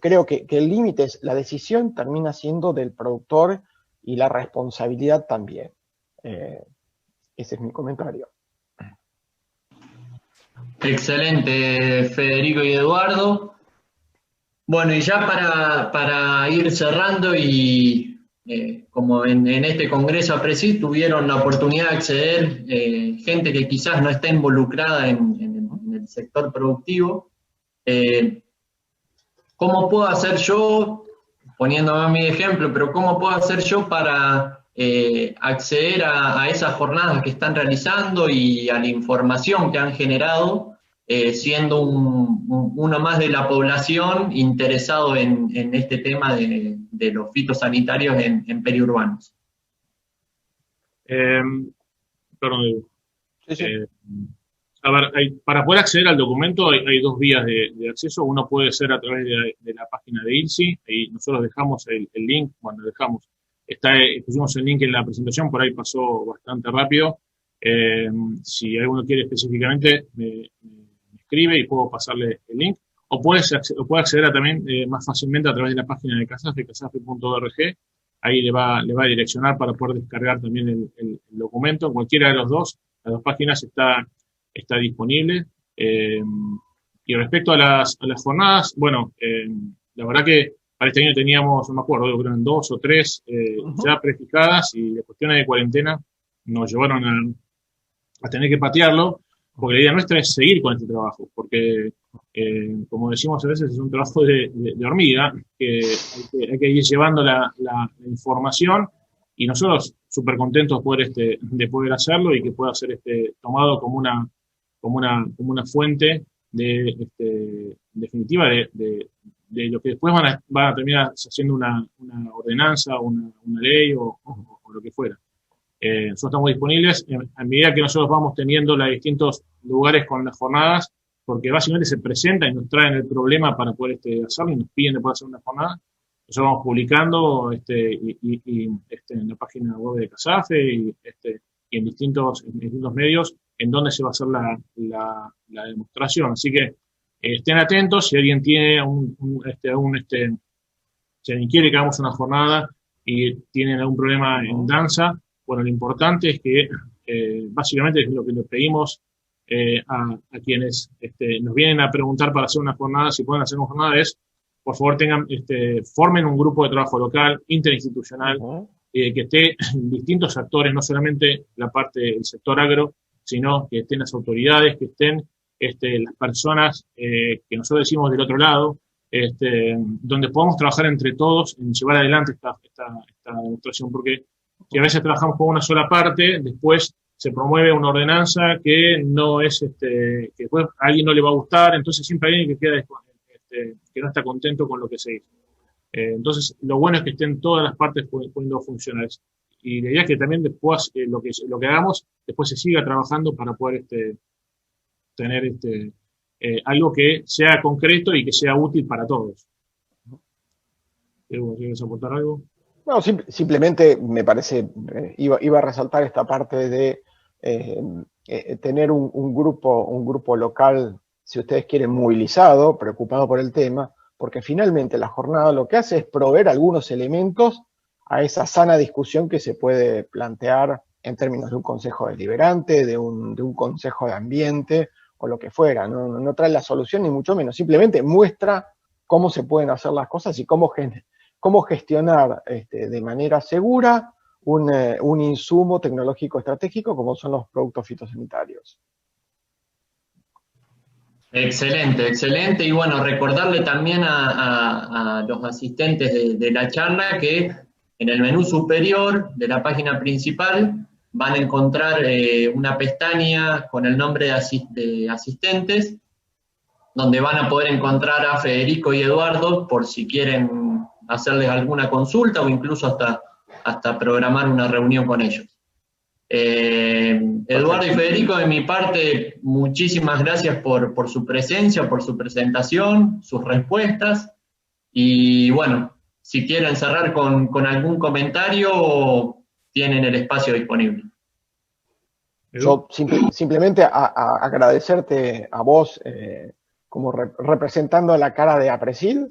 creo que el límite es, la decisión termina siendo del productor y la responsabilidad también. Ese es mi comentario. Excelente, Federico y Eduardo. Bueno, y ya para ir cerrando y como en este Congreso APRESID tuvieron la oportunidad de acceder gente que quizás no está involucrada en el sector productivo. ¿Cómo puedo hacer yo, poniéndome a mi ejemplo, pero cómo puedo hacer yo para acceder a esas jornadas que están realizando y a la información que han generado, siendo uno más de la población interesado en este tema de los fitosanitarios en periurbanos? Perdón, Edu. Sí, sí. A ver, para poder acceder al documento hay dos vías de acceso. Uno puede ser a través de la página de ILSI, y nosotros dejamos el link, cuando dejamos, pusimos el link en la presentación, por ahí pasó bastante rápido. Si alguno quiere específicamente, me escribe y puedo pasarle el link. O puede acceder también más fácilmente a través de la página de CASAFE, casafe.org. Ahí le va a direccionar para poder descargar también el documento. En cualquiera de las dos páginas está disponible. Y respecto a las jornadas, bueno, la verdad que para este año teníamos, no me acuerdo, creo que eran 2 o 3 ya prefijadas, y las cuestiones de cuarentena nos llevaron a tener que patearlo, porque la idea nuestra es seguir con este trabajo, porque, como decimos a veces, es un trabajo de hormiga, que hay que ir llevando la información, y nosotros súper contentos de poder hacerlo, y que pueda ser tomado como una fuente definitiva de lo que después van a terminar haciendo una ordenanza, una ley o lo que fuera. Nosotros estamos disponibles a medida que nosotros vamos teniendo los distintos lugares con las jornadas, porque básicamente se presentan y nos traen el problema para poder hacerlo, y nos piden de poder hacer una jornada. Nosotros vamos publicando en la página web de CASAFE y en distintos medios en donde se va a hacer la demostración. Así que estén atentos. Si alguien tiene si alguien quiere que hagamos una jornada y tienen algún problema en danza, bueno, lo importante es que básicamente es lo que le pedimos a quienes nos vienen a preguntar para hacer una jornada, si pueden hacer una jornada, es, por favor, formen un grupo de trabajo local, interinstitucional, que esté distintos actores, no solamente la parte del sector agro, sino que estén las autoridades, que estén las personas que nosotros decimos del otro lado, donde podamos trabajar entre todos en llevar adelante esta demostración, porque si a veces trabajamos con una sola parte, después se promueve una ordenanza que no es, que después a alguien no le va a gustar, entonces siempre hay alguien que queda que no está contento con lo que se hizo. Entonces, lo bueno es que estén todas las partes pudiendo funcionar. Y la idea es que también después, lo que hagamos, después se siga trabajando para poder tener algo que sea concreto y que sea útil para todos. ¿Quieres aportar algo? No, simplemente me parece, iba a resaltar esta parte de tener un grupo local, si ustedes quieren, movilizado, preocupado por el tema, porque finalmente la jornada lo que hace es proveer algunos elementos a esa sana discusión que se puede plantear en términos de un consejo deliberante, de un consejo de ambiente, o lo que fuera. No trae la solución, ni mucho menos, simplemente muestra cómo se pueden hacer las cosas y cómo gestionar de manera segura un insumo tecnológico estratégico como son los productos fitosanitarios. Excelente, excelente. Y bueno, recordarle también a los asistentes de la charla que en el menú superior de la página principal van a encontrar una pestaña con el nombre de asistentes, donde van a poder encontrar a Federico y Eduardo por si quieren hacerles alguna consulta o incluso hasta programar una reunión con ellos. Eduardo y Federico, de mi parte, muchísimas gracias por su presencia, por su presentación, sus respuestas, y bueno, si quieren cerrar con algún comentario, tienen el espacio disponible. Yo simplemente agradecerte a vos, como representando a la cara de APRESID,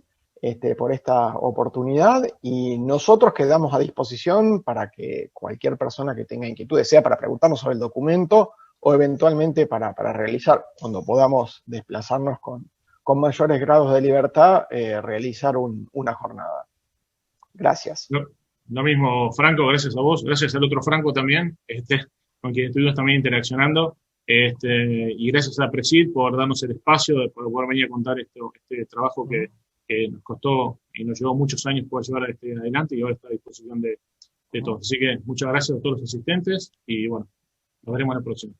por esta oportunidad, y nosotros quedamos a disposición para que cualquier persona que tenga inquietudes, sea para preguntarnos sobre el documento o eventualmente para realizar, cuando podamos desplazarnos con mayores grados de libertad, realizar una jornada. Gracias. Lo mismo, Franco, gracias a vos, gracias al otro Franco también, con quien estuvimos también interaccionando, y gracias a Presid por darnos el espacio de poder venir a contar este trabajo que nos costó y nos llevó muchos años poder llevar adelante y ahora está a disposición de todos. Así que muchas gracias a todos los asistentes y bueno, nos veremos en la próxima.